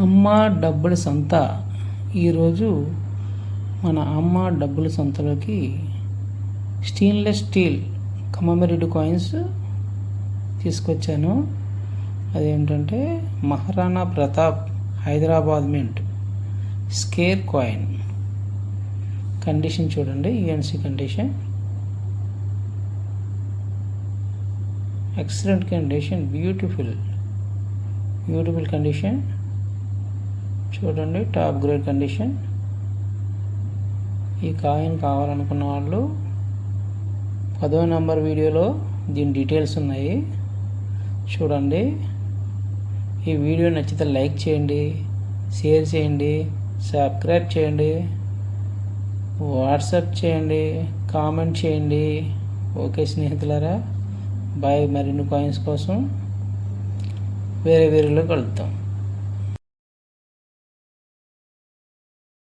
అమ్మ డబ్బుల సంత. ఈరోజు మన అమ్మ డబ్బుల సంతలోకి స్టెయిన్లెస్ స్టీల్ కమమెరిడ్ కాయిన్స్ తీసుకొచ్చాను. అదేంటంటే Maharana Pratap Hyderabad mint scarce coin. Condition చూడండి, UNC condition, excellent condition, beautiful condition చూడండి, టాప్ గ్రేడ్ కండిషన్. ఈ కాయిన్ కావాలనుకున్న వాళ్ళు 10వ నంబర్ వీడియోలో దీని డీటెయిల్స్ ఉన్నాయి, చూడండి. ఈ వీడియో నచ్చితే లైక్ చేయండి, షేర్ చేయండి, సబ్స్క్రైబ్ చేయండి, వాట్సాప్ చేయండి, కామెంట్ చేయండి. ఓకే స్నేహితులారా, బాయ్. మరిన్ని కాయిన్స్ కోసం వేరే వేరేలో కలుద్దాం.